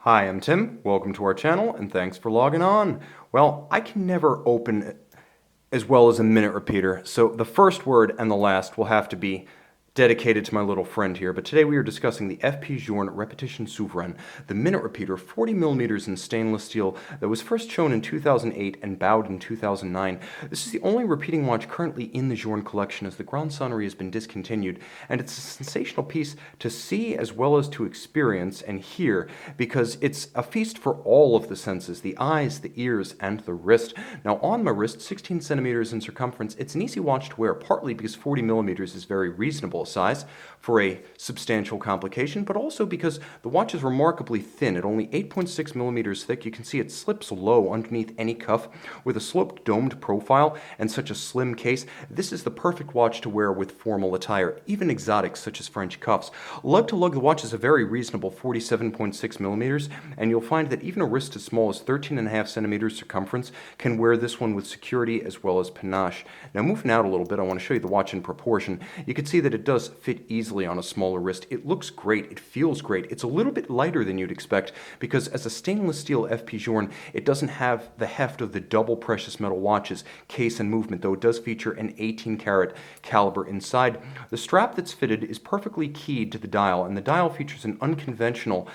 Hi, I'm Tim. Welcome to our channel, and thanks for logging on. Well, I can never open as well as a minute repeater, so the first word and the last will have to be dedicated to my little friend here, but today we are discussing the FP Journe Repetition Souveraine, the minute repeater, 40 millimeters in stainless steel, that was first shown in 2008 and bowed in 2009. This is the only repeating watch currently in the Journe collection, as the Grand Sonnerie has been discontinued, and it's a sensational piece to see as well as to experience and hear, because it's a feast for all of the senses, the eyes, the ears, and the wrist. Now on my wrist, 16 centimeters in circumference, it's an easy watch to wear, partly because 40 millimeters is very reasonable size for a substantial complication, but also because the watch is remarkably thin. At only 8.6 millimeters thick, you can see it slips low underneath any cuff with a sloped domed profile and such a slim case. This is the perfect watch to wear with formal attire, even exotics such as French cuffs. Lug-to-lug, the watch is a very reasonable 47.6 millimeters, and you'll find that even a wrist as small as 13.5 centimeters circumference can wear this one with security as well as panache. Now moving out a little bit, I want to show you the watch in proportion. You can see that it does fit easily on a smaller wrist. It looks great. It feels great. It's a little bit lighter than you'd expect because as a stainless steel FP Journe, it doesn't have the heft of the double precious metal watches, case and movement, though it does feature an 18-karat caliber inside. The strap that's fitted is perfectly keyed to the dial, and the dial features an unconventional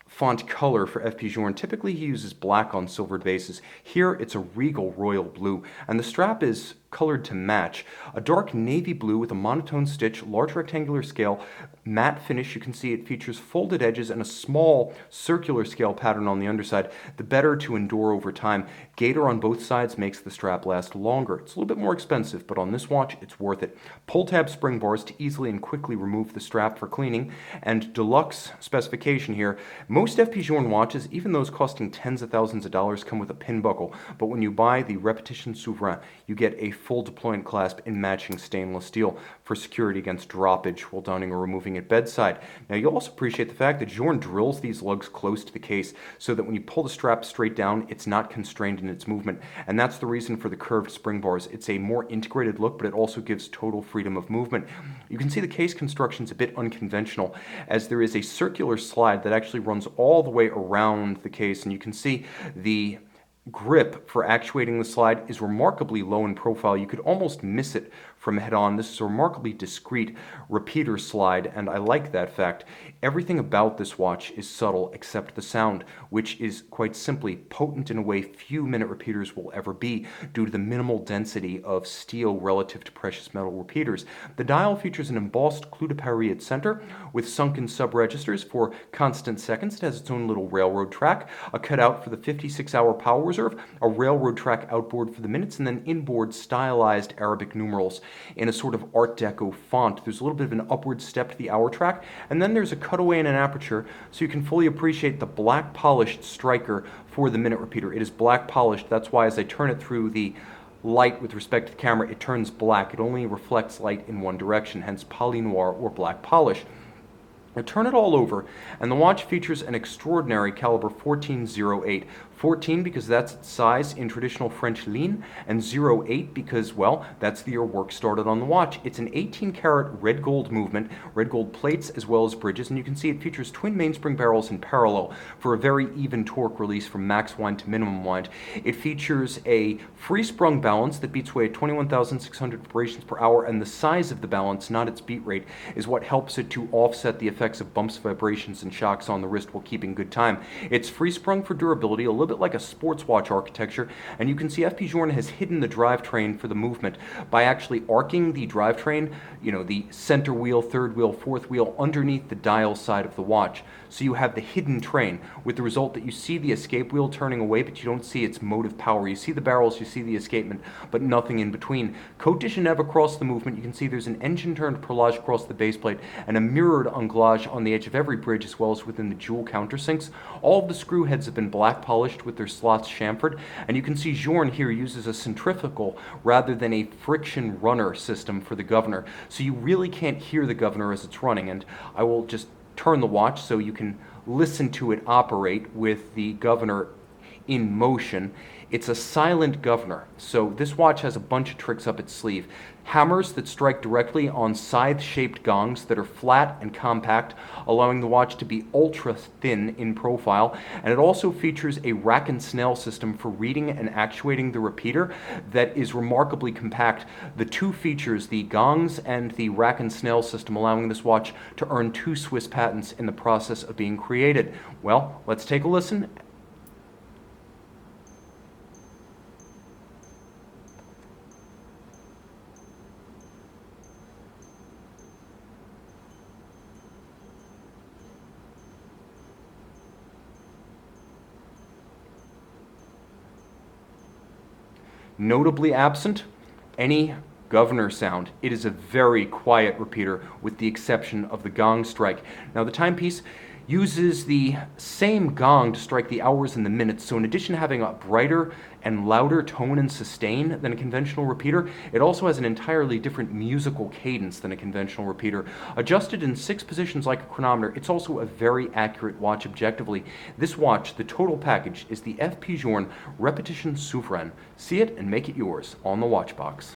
font color for FP Journe. Typically he uses black on silvered bases. Here it's a regal royal blue, and the strap is colored to match. A dark navy blue with a monotone stitch, large rectangular scale, matte finish. You can see it features folded edges and a small circular scale pattern on the underside, the better to endure over time. Gator on both sides makes the strap last longer. It's a little bit more expensive, but on this watch it's worth it. Pull tab spring bars to easily and quickly remove the strap for cleaning, and deluxe specification here. Most FP Journe watches, even those costing tens of thousands of dollars, come with a pin buckle, but when you buy the Repetition Souveraine, you get a full deployment clasp in matching stainless steel for security against droppage while donning or removing at bedside. Now you'll also appreciate the fact that Journe drills these lugs close to the case so that when you pull the strap straight down, it's not constrained in its movement, and that's the reason for the curved spring bars. It's a more integrated look, but it also gives total freedom of movement. You can see the case construction's a bit unconventional, as there is a circular slide that actually runs all the way around the case, and you can see the grip for actuating the slide is remarkably low in profile. You could almost miss it from head on. This is a remarkably discreet repeater slide, and I like that fact. Everything about this watch is subtle except the sound, which is quite simply potent in a way few minute repeaters will ever be due to the minimal density of steel relative to precious metal repeaters. The dial features an embossed clou de Paris at center with sunken sub-registers for constant seconds. It has its own little railroad track, a cutout for the 56-hour power reserve, a railroad track outboard for the minutes, and then inboard stylized Arabic numerals in a sort of Art Deco font. There's a little bit of an upward step to the hour track, and then there's a cutaway and an aperture so you can fully appreciate the black polished striker for the minute repeater. It is black polished. That's why as I turn it through the light with respect to the camera, it turns black. It only reflects light in one direction, hence poly noir or black polish. Now turn it all over, and the watch features an extraordinary caliber 1408. 14 because that's its size in traditional French lean, and 08 because, well, that's the year work started on the watch. It's an 18-karat red gold movement, red gold plates as well as bridges, and you can see it features twin mainspring barrels in parallel for a very even torque release from max wind to minimum wind. It features a free sprung balance that beats away at 21,600 vibrations per hour, and the size of the balance, not its beat rate, is what helps it to offset the effects of bumps, vibrations, and shocks on the wrist while keeping good time. It's free sprung for durability, a little bit like a sports watch architecture, and you can see FP Journe has hidden the drivetrain for the movement by actually arcing the drivetrain, the center wheel, third wheel, fourth wheel, underneath the dial side of the watch. So you have the hidden train, with the result that you see the escape wheel turning away, but you don't see its motive power. You see the barrels, you see the escapement, but nothing in between. Cote de Genève across the movement, you can see there's an engine-turned perlage across the base plate and a mirrored anglage on the edge of every bridge as well as within the jewel countersinks. All of the screw heads have been black polished with their slots chamfered, and you can see Journe here uses a centrifugal rather than a friction runner system for the governor, so you really can't hear the governor as it's running, and I will just turn the watch so you can listen to it operate with the governor in motion. It's a silent governor, so this watch has a bunch of tricks up its sleeve. Hammers that strike directly on scythe-shaped gongs that are flat and compact, allowing the watch to be ultra-thin in profile, and it also features a rack and snell system for reading and actuating the repeater that is remarkably compact. The two features, the gongs and the rack and snell system, allowing this watch to earn 2 Swiss patents in the process of being created. Well, let's take a listen. Notably absent, any governor sound. It is a very quiet repeater with the exception of the gong strike. Now the timepiece uses the same gong to strike the hours and the minutes, so in addition to having a brighter and louder tone and sustain than a conventional repeater, it also has an entirely different musical cadence than a conventional repeater. Adjusted in 6 positions like a chronometer, it's also a very accurate watch objectively. This watch, the total package, is the FP Journe Repetition Souveraine. See it and make it yours on the watch box.